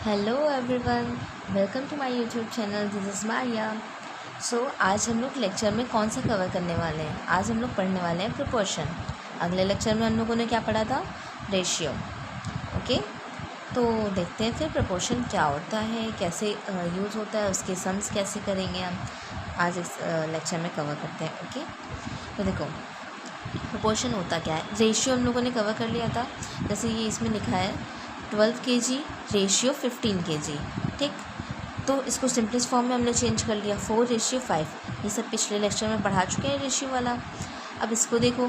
Hello everyone, welcome to my YouTube channel. This is Maria. आज हम लोग lecture में कौन सा कवर करने वाले हैं? आज हम लोग पढ़ने वाले हैं प्रोपोर्शन। अगले लेक्चर में हम लोगों ने क्या पढ़ा था? रेशियो। ओके, तो देखते हैं फिर प्रोपोर्शन क्या होता है, कैसे यूज़ होता है, उसके सम्स कैसे करेंगे हम आज इस लेक्चर में कवर करते हैं। ओके, तो देखो प्रोपोर्शन होता क्या है। रेशियो हम लोगों ने कवर कर लिया था, जैसे ये इसमें लिखा है 12 kg रेशियो 15 kg। ठीक, तो इसको सिंपलेस्ट फॉर्म में हमने चेंज कर लिया 4:5। ये सब पिछले लेक्चर में पढ़ा चुके हैं रेशियो वाला। अब इसको देखो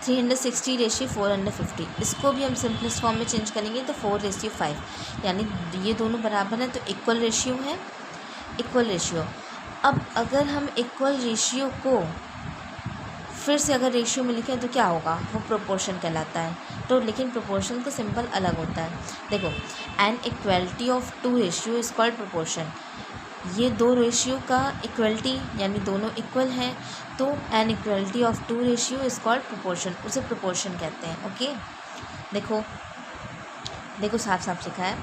360 रेशियो 450, इसको भी हम सिंपलेस्ट फॉर्म में चेंज करेंगे तो 4:5, यानी ये दोनों बराबर हैं तो इक्वल रेशियो है। इक्वल रेशियो, अब अगर हम इक्वल रेशियो को फिर से अगर रेशियो में लिखें तो क्या होगा? वो प्रोपोर्शन कहलाता है। तो लेकिन प्रोपोर्शन का सिंबल अलग होता है। देखो, an equality of two ratio is called proportion. ये दो रेशियो का इक्वलिटी यानी दोनों इक्वल हैं, तो an equality of two ratio is called proportion, उसे प्रोपोर्शन कहते हैं। ओके, देखो देखो साफ साफ लिखा है,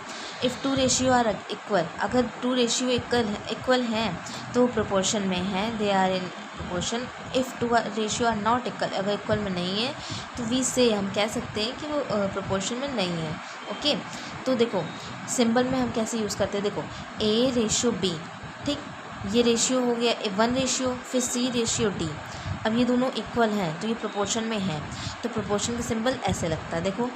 if two ratio are equal, अगर टू रेशियो इक्वल हैं तो प्रोपोर्शन में हैं, they are in proportion. If two ratio are not equal, अगर इक्वल में नहीं है तो वी से हम कह सकते हैं कि वो प्रोपोर्शन में नहीं है। ओके, तो देखो सिंबल में हम कैसे यूज़ करते हैं। देखो ए रेशियो बी, ठीक, ये रेशियो हो गया 1 रेशियो, फिर सी रेशियो डी। अब ये दोनों इक्वल हैं तो ये प्रोपोर्शन में है, तो प्रोपोर्शन का सिंबल ऐसे लगता है। देखो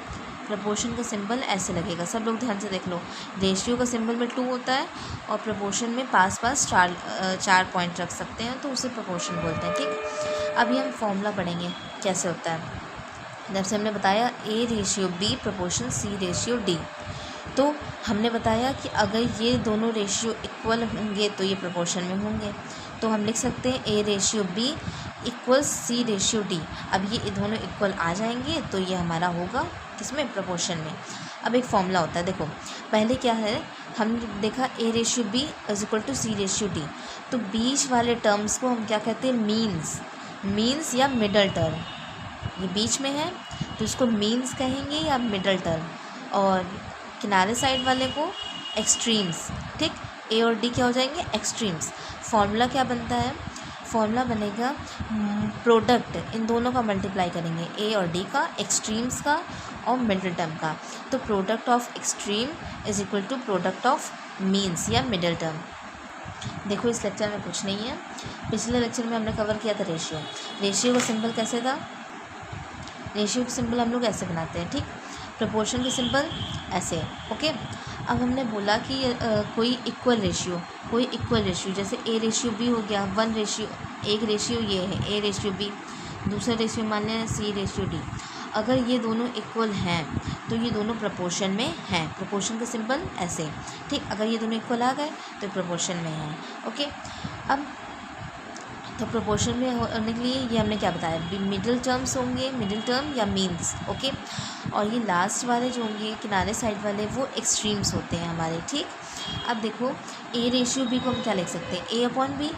प्रोपोर्शन का सिंबल ऐसे लगेगा, सब लोग ध्यान से देख लो। रेशियो का सिंबल में 2 होता है और प्रोपोर्शन में पास पास चार पॉइंट रख सकते हैं, तो उसे प्रोपोर्शन बोलते हैं। ठीक, अभी हम फॉर्मूला पढ़ेंगे कैसे होता है। जब से हमने बताया A ratio B proportion C ratio D, तो हमने बताया कि अगर ये दोनों रेशियो इक्वल होंगे तो ये प्रोपोर्शन में होंगे, तो हम लिख सकते हैं A ratio B equal C ratio D. अब ये दोनों इक्वल आ जाएंगे तो ये हमारा होगा किसमें? प्रोपोर्शन में। अब एक फॉर्मूला होता है, देखो पहले क्या है, हमने देखा A ratio B is equal to C ratio D, तो बीच वाले टर्म्स को हम क्या कहते हैं? मीन्स या मिडल टर्म। ये बीच में है तो इसको मीन्स कहेंगे या मिडल टर्म, और किनारे साइड वाले को एक्सट्रीम्स। ठीक, ए और डी क्या हो जाएंगे? एक्सट्रीम्स। फॉर्मूला क्या बनता है? फॉर्मूला बनेगा प्रोडक्ट इन दोनों का मल्टीप्लाई करेंगे, ए और डी का, एक्सट्रीम्स का और मिडल टर्म का। तो product of extreme is equal to product of means या मिडल टर्म। देखो इस लेक्चर में कुछ नहीं है, पिछले लेक्चर में हमने कवर किया था रेशियो। रेशियो का सिंबल कैसे था? रेशियो का सिंबल हम लोग ऐसे बनाते हैं। ठीक, प्रोपोर्शन का सिंबल ऐसे। ओके, अब हमने बोला कि कोई इक्वल रेशियो जैसे ए रेशियो बी हो गया 1 रेशियो, एक रेशियो ये है ए रेशियो बी, दूसरा रेशियो मान लें सी रेशियो डी। अगर ये दोनों इक्वल हैं तो ये दोनों प्रोपोर्शन में हैं, प्रोपोर्शन का सिंबल ऐसे। ठीक, अगर ये दोनों इक्वल आ गए तो प्रोपोर्शन में हैं। ओके, अब तो प्रोपोर्शन में होने के लिए ये हमने क्या बताया? मिडिल टर्म्स होंगे, मिडिल टर्म या मीन्स। ओके, और ये लास्ट वाले जो होंगे किनारे साइड वाले वो एक्सट्रीम्स होते हैं हमारे। ठीक, अब देखो ए रेशियो बी को हम क्या लिख सकते हैं? ए अपॉन बी,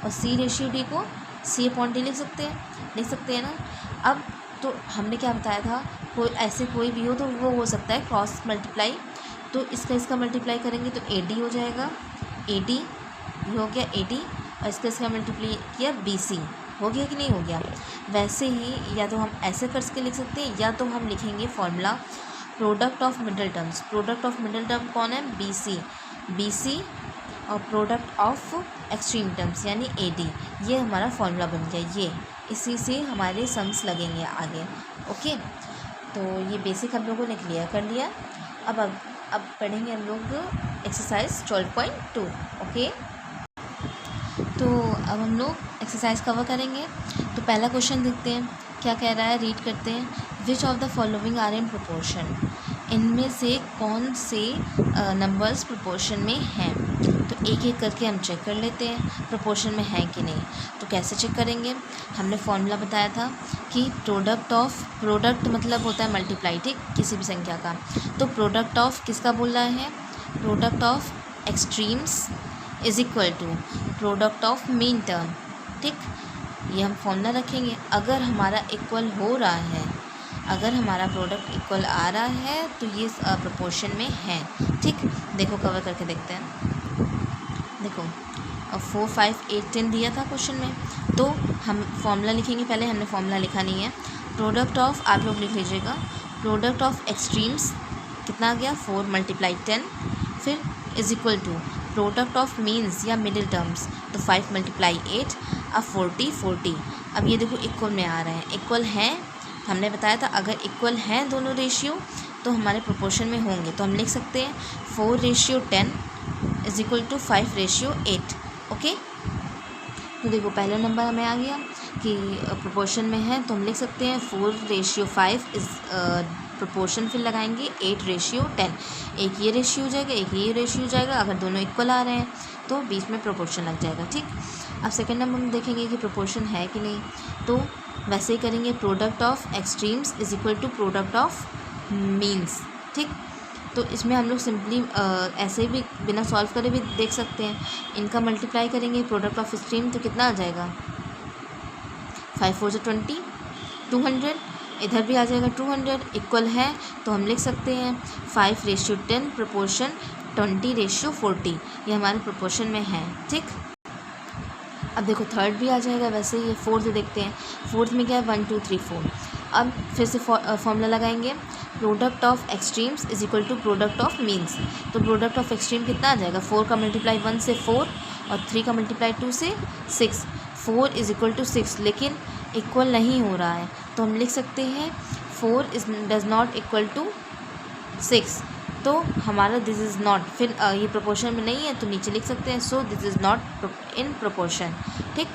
और सी रेशियो डी को सी अपॉन डी लिख सकते हैं ना। अब तो हमने क्या बताया था, कोई भी हो तो वो हो सकता है क्रॉस मल्टीप्लाई, तो इसका मल्टीप्लाई करेंगे तो ए डी हो जाएगा, ए डी हो गया ए डी, और इसका मल्टीप्लाई किया बी सी, हो गया कि नहीं हो गया? वैसे ही या तो हम ऐसे करके लिख सकते हैं या तो हम लिखेंगे formula product of middle terms. Product of middle term कौन है? बी सी और प्रोडक्ट ऑफ एक्सट्रीम टर्म्स यानी ए डी। ये हमारा फॉर्मूला बन गया, ये इसी से हमारे सम्स लगेंगे आगे। ओके, तो ये बेसिक हम लोगों ने क्लियर कर लिया। अब पढ़ेंगे हम लोग एक्सरसाइज 12.2। ओके, तो अब हम लोग एक्सरसाइज कवर करेंगे। तो पहला क्वेश्चन देखते हैं क्या कह रहा है, रीड करते हैं। Which of the following are in proportion, इनमें से कौन से नंबर्स प्रोपोर्शन में हैं? तो एक एक करके हम चेक कर लेते हैं प्रोपोर्शन में है कि नहीं। तो कैसे चेक करेंगे? हमने फॉर्मूला बताया था कि प्रोडक्ट मतलब होता है मल्टीप्लाई, ठीक, किसी भी संख्या का। तो प्रोडक्ट ऑफ किसका बोल रहा है? Product of extremes is equal to product of mean term. ठीक, ये हम फॉर्मूला रखेंगे। अगर हमारा इक्वल हो रहा है, अगर हमारा प्रोडक्ट इक्वल आ रहा है तो ये प्रोपोर्शन में है। ठीक, देखो कवर करके देखते हैं। देखो 4, 5, 8, 10 दिया था क्वेश्चन में, तो हम फॉर्मूला लिखेंगे। पहले हमने फॉर्मूला लिखा नहीं है। प्रोडक्ट ऑफ, आप लोग लिख लीजिएगा, प्रोडक्ट ऑफ एक्सट्रीम्स कितना आ गया 4 × 10, फिर is equal to product of means या मिडिल टर्म्स, तो 5 × 8, अब 40। अब ये देखो इक्वल में आ रहे हैं, इक्वल हैं। हमने बताया था अगर इक्वल हैं दोनों रेशियो तो हमारे प्रोपोर्शन में होंगे, तो हम लिख सकते हैं 4:10 इज इक्वल टू 5:8। ओके, तो देखो पहला नंबर हमें आ गया कि प्रोपोर्शन में है, तो हम लिख सकते हैं 4:5 इज प्रोपोर्शन, फिर लगाएंगे 8:10। एक ये रेशियो हो जाएगा, एक ये रेशियो हो जाएगा। अगर दोनों इक्वल आ रहे हैं तो बीच में प्रोपोर्शन लग जाएगा। ठीक, अब सेकेंड नंबर में देखेंगे कि प्रोपोर्शन है कि नहीं, तो वैसे ही करेंगे। Product of extremes is equal to product of means. ठीक, तो इसमें हम लोग सिंपली ऐसे भी बिना सॉल्व करे भी देख सकते हैं। इनका मल्टीप्लाई करेंगे प्रोडक्ट ऑफ एक्सट्रीम, तो कितना आ जाएगा 5 4 20, 200। इधर भी आ जाएगा 200, इक्वल है तो हम लिख सकते हैं 5:10 प्रोपोर्शन 20:40, ये हमारे प्रोपोर्शन में है। ठीक, अब देखो थर्ड भी आ जाएगा वैसे ही। फोर्थ देखते हैं, फोर्थ में क्या है 1 2 3 4। अब फिर से फॉर्मूला लगाएंगे, product of extremes is equal to product of means. तो प्रोडक्ट ऑफ एक्सट्रीम कितना आ जाएगा 4 का मल्टीप्लाई 1 से 4 और 3 का मल्टीप्लाई 2 से 6। 4 इज इक्वल टू 6, लेकिन इक्वल नहीं हो रहा है, तो हम लिख सकते हैं 4 डज नॉट इक्वल टू 6। तो हमारा दिस इज़ नॉट, फिर ये प्रोपोर्शन में नहीं है तो नीचे लिख सकते हैं so this is not in proportion. ठीक,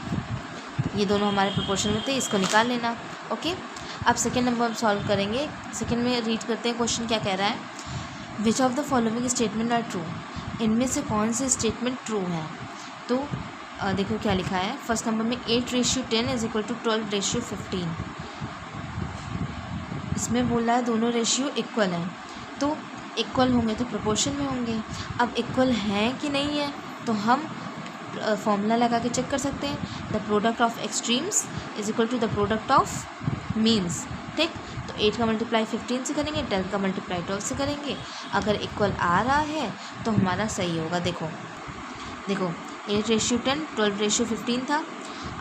ये दोनों हमारे प्रोपोर्शन में थे, इसको निकाल लेना। ओके, अब सेकेंड नंबर हम सॉल्व करेंगे। सेकेंड में रीड करते हैं क्वेश्चन क्या कह रहा है। Which of the following statement are true, इनमें से कौन से स्टेटमेंट ट्रू है। तो देखो क्या लिखा है। फर्स्ट नंबर में 8:10 इज इक्वल टू 12:15। इसमें बोल रहा है दोनों रेशियो इक्वल हैं, तो इक्वल होंगे तो प्रोपोर्शन में होंगे। अब इक्वल हैं कि नहीं है तो हम फॉर्मूला लगा के चेक कर सकते हैं। The product of extremes is equal to the product of means. ठीक, तो 8 का मल्टीप्लाई 15 से करेंगे, 12 का मल्टीप्लाई 12 से करेंगे। अगर इक्वल आ रहा है तो हमारा सही होगा। देखो 8:10, 12:15 था।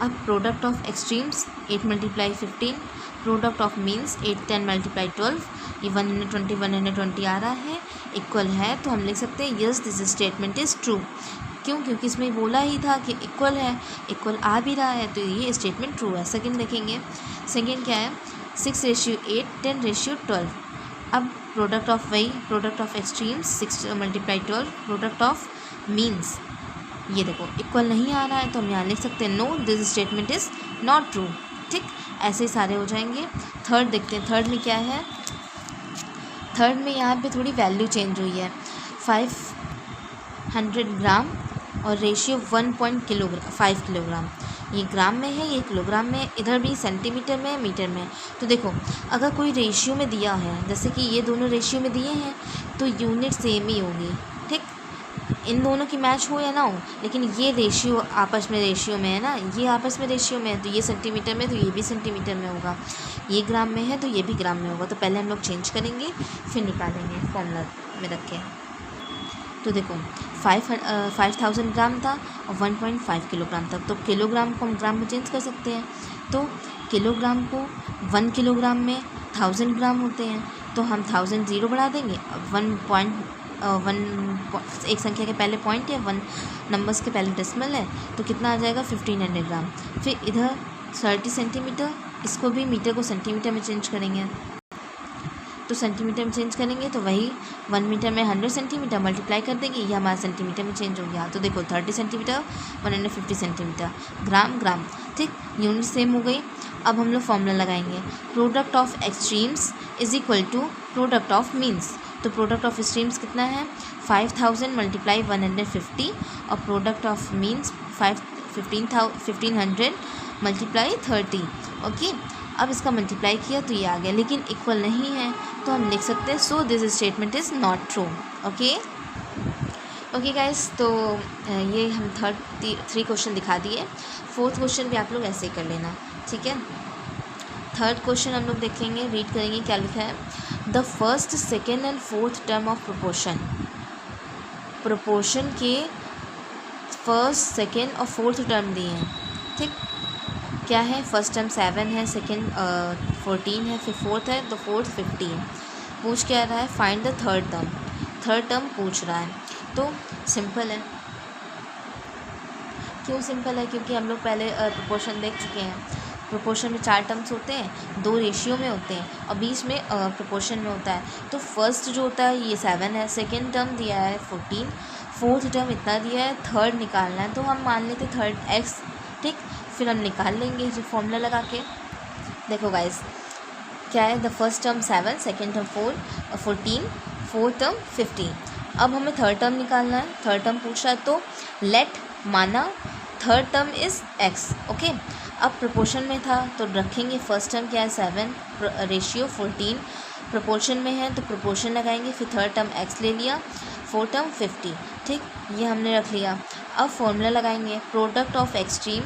अब product of extremes 8 × 15, product of means 8 10 × 12, ये 120 आ रहा है, इक्वल है तो हम लिख सकते हैं yes this statement is true. क्यों, क्योंकि इसमें बोला ही था कि इक्वल है, इक्वल आ भी रहा है, तो ये स्टेटमेंट ट्रू है। सेकंड देखेंगे, सेकंड क्या है 6:8, 10:12। अब प्रोडक्ट ऑफ वही product of extremes 6 × 12, product of means, ये देखो इक्वल नहीं आ रहा है तो हम यहाँ लिख सकते हैं no this statement is not true. ठीक, ऐसे ही सारे हो जाएंगे। थर्ड देखते हैं, थर्ड में क्या है। थर्ड में यहाँ पे थोड़ी वैल्यू चेंज हुई है। 500 ग्राम और रेशियो 5 किलोग्राम। ये ग्राम में है, ये किलोग्राम में, इधर भी सेंटीमीटर में, मीटर में। तो देखो अगर कोई रेशियो में दिया है, जैसे कि ये दोनों रेशियो में दिए हैं तो यूनिट सेम ही होगी। ठीक, इन दोनों की मैच हो या ना हो, लेकिन ये रेशियो आपस में रेशियो में है ना, ये आपस में रेशियो में है, तो ये सेंटीमीटर में तो ये भी सेंटीमीटर में होगा, ये ग्राम में है तो ये भी ग्राम में होगा। तो पहले हम लोग चेंज करेंगे फिर निकालेंगे फॉर्मूला में रख के। तो देखो 5000 ग्राम था और 1.5 किलोग्राम था, तो किलोग्राम को हम ग्राम में चेंज कर सकते हैं। तो किलोग्राम को 1 किलोग्राम में 1000 ग्राम होते हैं, तो हम 1000 ज़ीरो बढ़ा देंगे, 1 एक संख्या के पहले पॉइंट है, 1 नंबर्स के पहले डेसिमल है, तो कितना आ जाएगा 1500 ग्राम। फिर इधर 30 सेंटीमीटर, इसको भी मीटर को सेंटीमीटर में चेंज करेंगे, तो सेंटीमीटर में चेंज करेंगे तो वही 1 मीटर में 100 सेंटीमीटर मल्टीप्लाई कर देंगे, ये हमारा सेंटीमीटर में चेंज हो गया। तो देखो 30 सेंटीमीटर 150 सेंटीमीटर, ग्राम ग्राम। ठीक, यूनिट सेम हो गई। अब हम लोग फॉर्मूला लगाएंगे, product of extremes is equal to product of means. तो प्रोडक्ट ऑफ एक्सट्रीम्स कितना है 5000 मल्टीप्लाई 150 और product of means 1500 multiply 30। Okay, अब इसका मल्टीप्लाई किया तो ये आ गया, लेकिन इक्वल नहीं है तो हम लिख सकते हैं so this statement is not true. Okay guys, तो ये हम 3 क्वेश्चन दिखा दिए। 4th क्वेश्चन भी आप लोग ऐसे ही कर लेना, ठीक है। थर्ड क्वेश्चन हम लोग देखेंगे, रीड करेंगे क्या लिखा है। The first, second and fourth term of proportion, proportion के फर्स्ट, सेकेंड और फोर्थ टर्म दिए हैं। ठीक, क्या है, फर्स्ट टर्म 7 है, सेकेंड 14 है, फिर फोर्थ है, तो फोर्थ 50 है। पूछ क्या रहा है, find the third term, third term पूछ रहा है। तो सिंपल है। क्यों सिंपल है, क्योंकि हम लोग पहले प्रोपोर्शन देख चुके हैं। प्रोपोर्शन में 4 टर्म्स होते हैं, 2 रेशियो में होते हैं और बीच में प्रोपोर्शन में होता है। तो फर्स्ट जो होता है ये 7 है, सेकेंड टर्म दिया है 14, फोर्थ टर्म इतना दिया है, थर्ड निकालना है। तो हम मान लेते थर्ड x, ठीक, फिर हम निकाल लेंगे जो फॉर्मूला लगा के। देखो गाइस, क्या है, the first term 7, second term 14, fourth term 15। अब हमें थर्ड टर्म निकालना है, थर्ड टर्म पूछ रहा है। तो लेट, माना third term is x, okay. अब प्रोपोर्शन में था तो रखेंगे फर्स्ट टर्म क्या है 7, रेशियो 14, प्रोपोर्शन में है तो प्रोपोर्शन लगाएंगे, फिर थर्ड टर्म x ले लिया, फोर्थ टर्म 50, ठीक, ये हमने रख लिया। अब फॉर्मूला लगाएंगे, product of extreme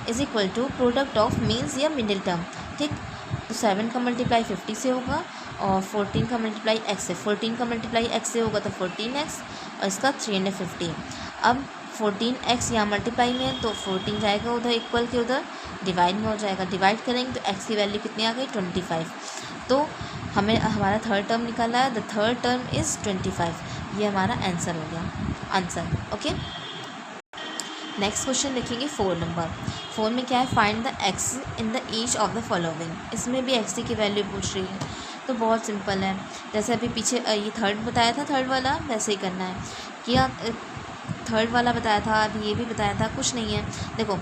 is equal to product of means या मिडिल टर्म, ठीक। तो 7 का मल्टीप्लाई 50 से होगा और 14 का मल्टीप्लाई x से, 14 का मल्टीप्लाई x से होगा तो 14x और इसका 350। अब 14x यहाँ मल्टीप्लाई में है तो 14 जाएगा उधर इक्वल के उधर, डिवाइड में हो जाएगा, डिवाइड करेंगे तो x की वैल्यू कितनी आ गई 25। तो हमें हमारा थर्ड टर्म निकाला है, द थर्ड टर्म इज़ 25। ये हमारा आंसर हो गया, आंसर, ओके। नेक्स्ट क्वेश्चन देखेंगे 4 नंबर। 4 में क्या है, find the x in the each of the following. इसमें भी x की वैल्यू पूछ रही है, तो बहुत सिंपल है। जैसे अभी पीछे ये थर्ड बताया था, थर्ड वाला वैसे ही करना है। क्या थर्ड वाला बताया था, अभी ये भी बताया था, कुछ नहीं है। देखो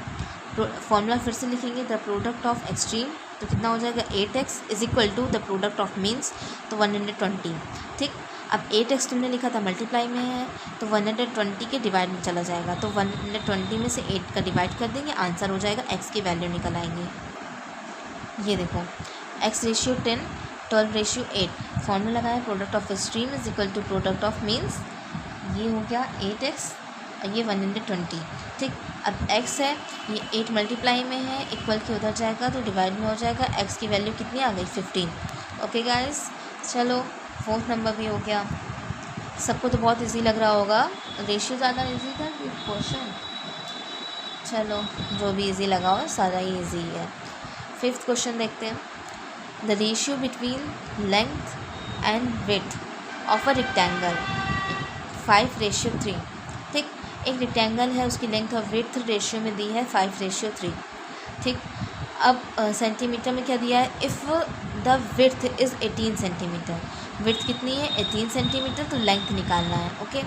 फॉर्मूला फिर से लिखेंगे, द प्रोडक्ट ऑफ एक्सट्रीम, तो कितना हो जाएगा 8x is equal to the product of means, तो 120, ठीक। अब 8x तुमने लिखा था मल्टीप्लाई में है तो 120 के डिवाइड में चला जाएगा, तो 120 में से 8 का डिवाइड कर देंगे, आंसर हो जाएगा, x की वैल्यू निकल आएंगे। ये देखो x रेशियो 10, 12 रेशियो 8, फॉर्मूला लगाया, product of extreme is equal to product of means, ये हो गया 8x और ये 120, ठीक। अब x है, ये 8 मल्टीप्लाई में है, इक्वल के उधर जाएगा तो डिवाइड में हो जाएगा, x की वैल्यू कितनी आ गई 15। ओके गाइस, चलो 4th नंबर भी हो गया। सबको तो बहुत इजी लग रहा होगा, रेशियो ज़्यादा इजी था कि क्वेश्चन, चलो जो भी इजी लगा हो सारा ही इजी है। 5th क्वेश्चन देखते हैं, the ratio between length and width of a rectangle 5:3, ठीक। एक रेक्टेंगल है, उसकी लेंथ और विड्थ रेशियो में दी है 5:3, ठीक। अब सेंटीमीटर में क्या दिया है, if the width is 18 centimetre, width कितनी है 18 सेंटीमीटर, तो लेंथ निकालना है, ओके।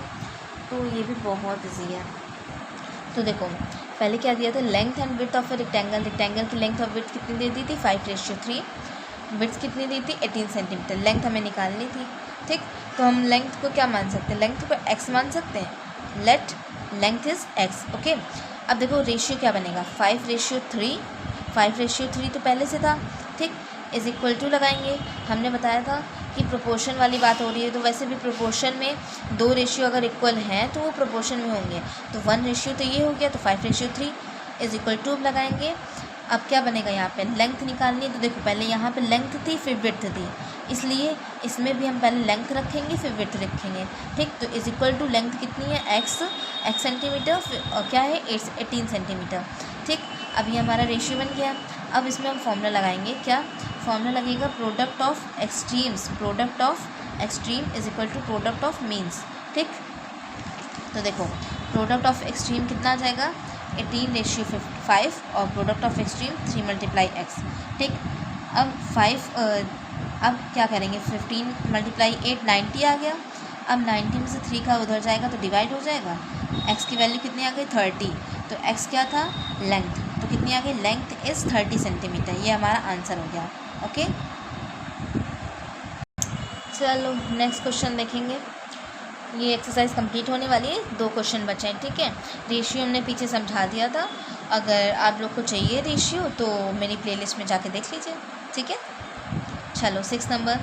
तो ये भी बहुत इजी है। तो देखो पहले क्या दिया था, length and width of a rectangle, rectangle की लेंथ और विड्थ कितनी दे दी थी 5:3, विड्थ कितनी दी थी 18 सेंटीमीटर, लेंथ हमें निकालनी थी, ठीक। तो हम लेंथ को क्या मान सकते हैं, लेंथ को x मान सकते हैं, late length is x, okay. अब देखो रेशियो क्या बनेगा 5:3, 5:3 तो पहले से था, ठीक, इज इक्वल टू लगाएंगे। हमने बताया था कि प्रोपोर्शन वाली बात हो रही है, तो वैसे भी प्रोपोर्शन में 2 रेशियो अगर इक्वल हैं तो वो प्रोपोर्शन में होंगे, तो 1 रेशियो तो ये हो गया, तो 5:3 इज इक्वल टू लगाएंगे। अब क्या बनेगा, यहाँ पे लेंथ निकालनी है, तो देखो पहले यहाँ पे लेंथ थी फिर विड्थ थी, इसलिए इसमें भी हम पहले लेंथ रखेंगे फिर विड्थ रखेंगे, ठीक। तो इज इक्वल टू लेंथ कितनी है x सेंटीमीटर, और क्या है 18 सेंटीमीटर, ठीक। अब ये हमारा रेशियो बन गया। अब इसमें हम फॉर्मूला लगाएंगे, क्या फॉर्मूला लगेगा, product of extremes, product of extreme is equal to product of means, ठीक। तो देखो प्रोडक्ट ऑफ एक्सट्रीम कितना आ जाएगा 18:5 और प्रोडक्ट ऑफ एक्सट्रीम 3 × x, ठीक। अब 5 अब क्या करेंगे 15 × 8 90 आ गया। अब 90 में से 3 का उधर जाएगा तो डिवाइड हो जाएगा, x की वैल्यू कितनी आ गई 30, तो x क्या था लेंथ, तो कितनी आ गई लेंथ इज़ 30 सेंटीमीटर, ये हमारा आंसर हो गया, ओके। चलो नेक्स्ट क्वेश्चन देखेंगे, ये एक्सरसाइज कंप्लीट होने वाली है, 2 क्वेश्चन बचे हैं, ठीक है। रेशियो हमने पीछे समझा दिया था, अगर आप लोग को चाहिए रेशियो तो मेरी प्लेलिस्ट में जाके देख लीजिए, ठीक है। चलो 6 number,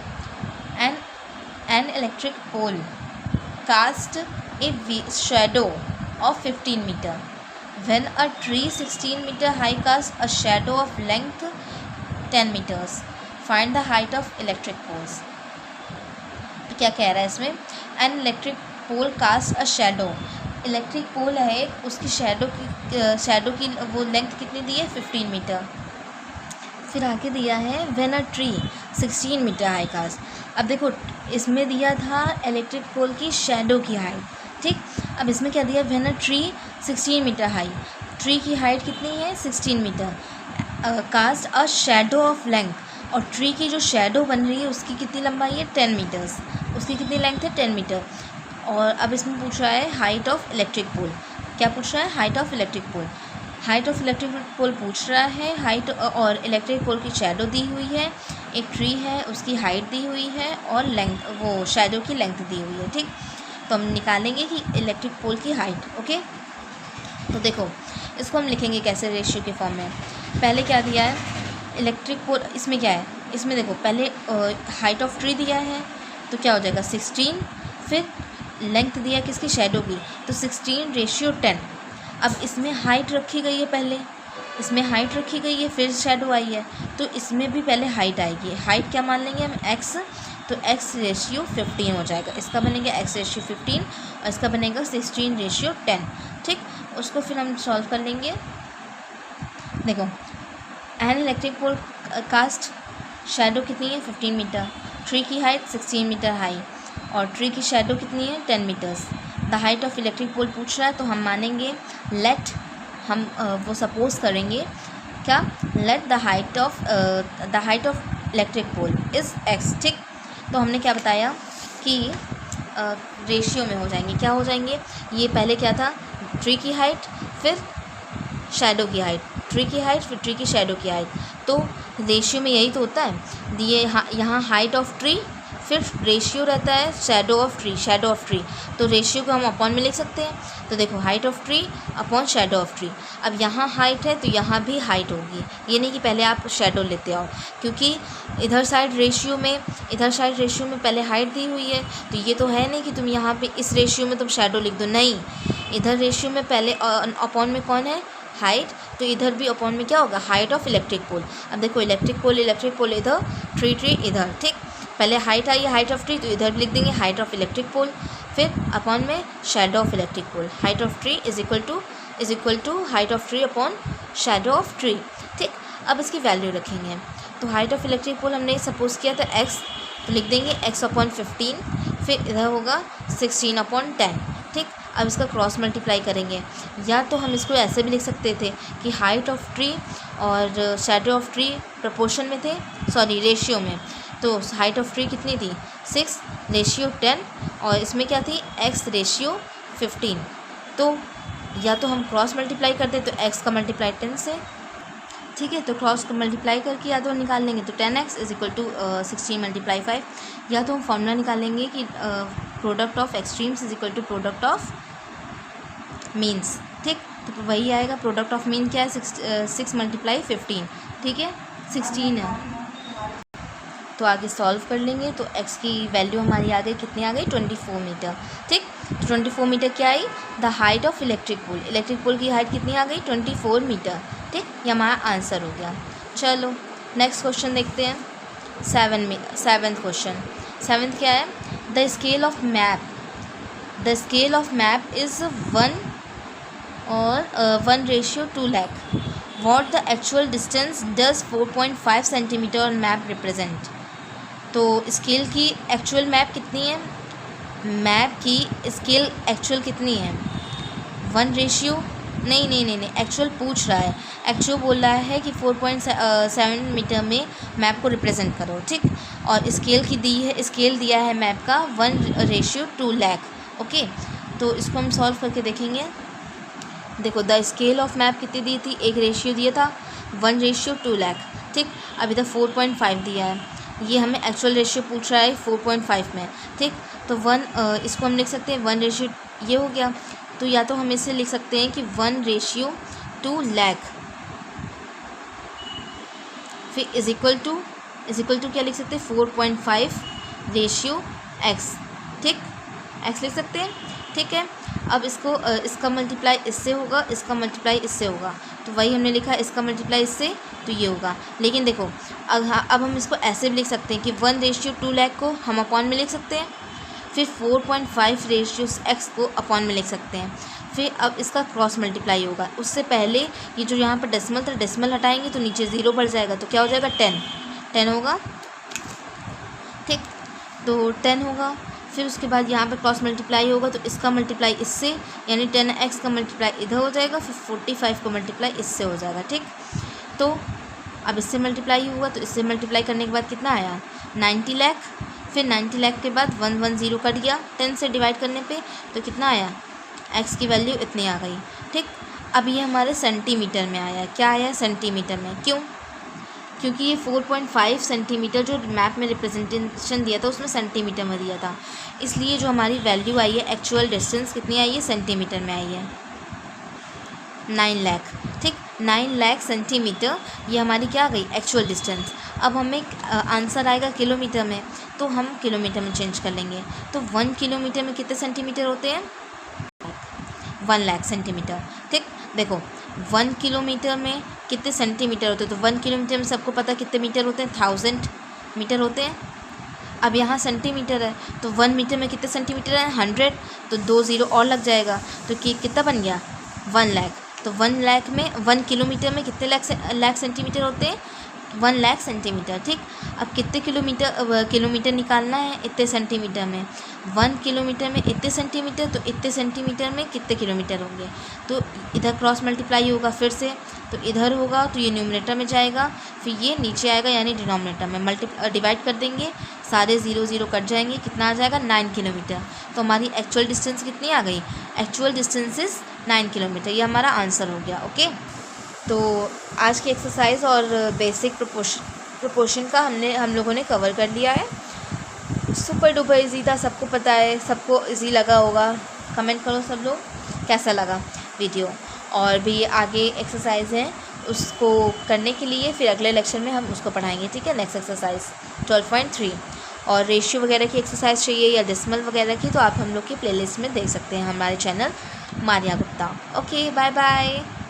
an electric pole cast a shadow of 15 metre when a tree 16 metre high cast a shadow of length 10 metres. Find the height of electric poles. क्या कह रहा है इसमें? An electric pole cast a shadow. Electric pole है, उसकी shadow की वो length कितनी दी है? 15 मीटर। फिर आगे दिया है when a tree 16 metre high cast. अब देखो इसमें दिया था इलेक्ट्रिक पोल की शैडो की हाइट, ठीक। अब इसमें क्या दिया? When a tree 16 metre high. Tree की हाइट कितनी है? 16 metre. Cast a shadow of length, और ट्री की जो शैडो बन रही है उसकी कितनी लंबाई है? 10 मीटर्स। उसकी कितनी लेंथ है? 10 मीटर। और अब इसमें पूछ रहा है हाइट ऑफ इलेक्ट्रिक पोल। क्या पूछ रहा है? Height of electric pole. Height of electric pole पूछ रहा है। हाइट और इलेक्ट्रिक पोल की शैडो दी हुई है, एक ट्री है उसकी हाइट दी हुई है, और लेंथ, वो शैडो की लेंथ दी हुई है, ठीक। तो हम निकालेंगे कि इलेक्ट्रिक पोल की हाइट। ओके, तो देखो इसको हम लिखेंगे कैसे? रेशियो के फॉर्म में। पहले क्या दिया है? इलेक्ट्रिक पोल, इसमें क्या है? इसमें देखो पहले हाइट ऑफ ट्री दिया है तो क्या हो जाएगा? 16। फिर लेंथ दिया किसकी? शैडो की, तो 16:10। अब इसमें हाइट रखी गई है, पहले इसमें हाइट रखी गई है, फिर शैडो आई है, तो इसमें भी पहले हाइट आएगी। हाइट क्या मान लेंगे हम? x, तो x/15 हो जाएगा। इसका बनेगा x/15 और इसका बनेगा 16:10, ठीक। उसको फिर हम सॉल्व कर लेंगे। देखो an electric pole cast shadow कितनी है? 15 मीटर। ट्री की हाइट 16 मीटर हाई, और ट्री की शैडो कितनी है? 10 metres. The height of electric pole पूछ रहा है, तो हम मानेंगे लेट, हम वो सपोज करेंगे क्या? Let the height of electric pole is x, ठीक। तो हमने क्या बताया कि रेशियो में हो जाएंगे। क्या हो जाएंगे? ये पहले क्या था? ट्री की हाइट, फिर शैडो की हाइट, ट्री की हाइट, फिर ट्री की शैडो की हाइट। तो रेशियो में यही तो होता है। दिए यहाँ हाइट ऑफ ट्री, फिर रेशियो रहता है शैडो ऑफ ट्री। तो रेशियो को हम अपॉन में लिख सकते हैं। तो देखो height of tree upon shadow of tree. अब यहाँ हाइट है तो यहाँ भी हाइट होगी, ये नहीं कि पहले आप शैडो लेते आओ, क्योंकि इधर साइड रेशियो में पहले हाइट दी हुई है, तो ये तो है नहीं कि तुम यहाँ पे इस रेशियो में तुम शैडो लिख दो, नहीं। इधर रेशियो में पहले अपॉन में कौन है? हाइट। तो इधर भी अपॉन में क्या होगा? Height of electric pole. अब देखो इलेक्ट्रिक पोल इधर, ट्री इधर, ठीक। पहले हाइट आई है, हाइट ऑफ ट्री, तो इधर भी लिख देंगे हाइट ऑफ इलेक्ट्रिक पोल, फिर अपॉन में shadow of electric pole. Height of tree is equal to height of tree upon shadow of tree, ठीक। अब इसकी वैल्यू रखेंगे। तो हाइट ऑफ इलेक्ट्रिक पोल हमने सपोज किया था x, तो लिख देंगे x/15, फिर इधर होगा 16/10, ठीक। अब इसका क्रॉस मल्टीप्लाई करेंगे, या तो हम इसको ऐसे भी लिख सकते थे कि हाइट ऑफ ट्री और शैडो ऑफ ट्री प्रोपोर्शन में थे, रेशियो में। तो हाइट ऑफ ट्री कितनी थी? 6:10, और इसमें क्या थी? x/15। तो या तो हम क्रॉस मल्टीप्लाई करते तो x का मल्टीप्लाई 10 से, ठीक है। तो क्रॉस को मल्टीप्लाई करके या तो निकाल लेंगे, तो 10x = 16 × 5, या तो हम फॉर्मूला निकालेंगे कि product of extremes is equal to product of means, ठीक। तो वही आएगा। प्रोडक्ट ऑफ मीन क्या है? 6 × 15, ठीक है, 16 है। तो आगे सॉल्व कर लेंगे, तो x की वैल्यू हमारी आ गई, कितनी आ गई? 24 मीटर, ठीक। 24 मीटर क्या आई? The height of electric pole की हाइट कितनी आ गई? 24 मीटर, ठीक। ये हमारा आंसर हो गया। चलो नेक्स्ट क्वेश्चन देखते हैं। 7th question. 7th क्या है? The scale of map is 1:2 lakh. What the actual distance does 4.5 centimetre on map represent? तो स्केल की एक्चुअल मैप कितनी है? मैप की स्केल एक्चुअल कितनी है? 1 नहीं, एक्चुअल पूछ रहा है। एक्चुअल बोल रहा है कि 4.7 मीटर में मैप को रिप्रेजेंट करो, ठीक। और स्केल दिया है मैप का 1:2 lakh, ओके। तो इसको हम सॉल्व करके देखेंगे। देखो द स्केल ऑफ मैप कितनी दी थी? एक रेशियो दिया था 1:2 lakh, ठीक। अब इधर 4.5 दिया है, ये हमें एक्चुअल रेशियो पूछ रहा है 4.5 में, ठीक। तो इसको हम लिख सकते हैं 1 ये हो गया। तो या तो हम इसे लिख सकते हैं कि 1:2 lakh, फिर इज इक्वल टू क्या लिख सकते हैं? 4.5 x, ठीक। x लिख सकते हैं, ठीक है। अब इसका मल्टीप्लाई इससे होगा, इसका मल्टीप्लाई इससे होगा, तो वही हमने लिखा इसका मल्टीप्लाई इससे, तो ये होगा। लेकिन देखो अब हम इसको ऐसे भी लिख सकते हैं कि 1:2 लाख को हम अपॉन में लिख सकते हैं, फिर 4.5:x को अपॉन में लिख सकते हैं। फिर अब इसका क्रॉस मल्टीप्लाई होगा। उससे पहले ये जो यहाँ पर डेसिमल था, डेसिमल हटाएंगे तो नीचे 0 बढ़ जाएगा, तो क्या हो जाएगा 10 होगा। ठीक, तो 10 होगा। फिर उसके बाद यहाँ पे क्रॉस मल्टीप्लाई होगा, तो इसका मल्टीप्लाई इससे, यानी 10x का मल्टीप्लाई इधर हो जाएगा, फिर 45 का मल्टीप्लाई इससे हो जाएगा। ठीक, तो अब इससे मल्टीप्लाई हुआ, तो इससे मल्टीप्लाई करने के बाद कितना आया 90 लाख। फिर 90 लाख के बाद 110 कट गया 10 से डिवाइड करने पे, तो कितना आया x की वैल्यू इतनी आ गई। ठीक, अब ये हमारे सेंटीमीटर में आया। क्या आया सेंटीमीटर में? क्यों? क्योंकि ये 4.5 सेंटीमीटर जो मैप में रिप्रेजेंटेशन दिया था उसमें सेंटीमीटर में दिया था, इसलिए जो हमारी वैल्यू आई है एक्चुअल डिस्टेंस कितनी आई है सेंटीमीटर में आई है 9 लाख। ठीक, 9 लाख सेंटीमीटर ये हमारी क्या आ गई एक्चुअल डिस्टेंस। अब हमें आंसर आएगा किलोमीटर में, तो हम किलोमीटर में चेंज कर लेंगे। तो 1 किलोमीटर में कितने सेंटीमीटर होते हैं 1 लाख सेंटीमीटर। ठीक, देखो 1 किलोमीटर में कितने सेंटीमीटर होते हैं, तो 1 किलोमीटर में सबको पता कितने मीटर होते हैं 1000 मीटर होते हैं। अब यहाँ सेंटीमीटर है, तो 1 मीटर में कितने सेंटीमीटर है 100, तो 2 0 और लग जाएगा, तो कितना बन गया 1 लाख। तो 1 लाख में 1 किलोमीटर में कितने लाख सेंटीमीटर होते हैं 1 लाख सेंटीमीटर। ठीक, अब कितने किलोमीटर निकालना है इतने सेंटीमीटर में, 1 किलोमीटर में इतने सेंटीमीटर, तो इतने सेंटीमीटर में कितने किलोमीटर होंगे, तो इधर क्रॉस मल्टीप्लाई होगा फिर से, तो इधर होगा तो ये न्यूमरेटर में जाएगा, फिर ये नीचे आएगा यानी डिनोमिनेटर में डिवाइड कर देंगे, सारे 0 0 कट जाएंगे, कितना आ जाएगा 9 किलोमीटर। तो हमारी एक्चुअल डिस्टेंस कितनी आ गई, एक्चुअल डिस्टेंस इज़ 9 किलोमीटर। ये हमारा आंसर हो गया। ओके, तो आज की एक्सरसाइज और बेसिक प्रोपोर्शन का हम लोगों ने कवर कर लिया है। सुपर डुपर इजी था, सबको पता है, सबको इजी लगा होगा। कमेंट करो सब लोग कैसा लगा वीडियो। और भी आगे एक्सरसाइज हैं उसको करने के लिए फिर अगले लेक्चर में हम उसको पढ़ाएंगे। ठीक है, नेक्स्ट एक्सरसाइज 12.3 और रेशियो वगैरह की एक्सरसाइज चाहिए या डेसिमल वगैरह की, तो आप हम लोग की प्लेलिस्ट में देख सकते हैं हमारे channel Maria Gupta. Okay, bye bye.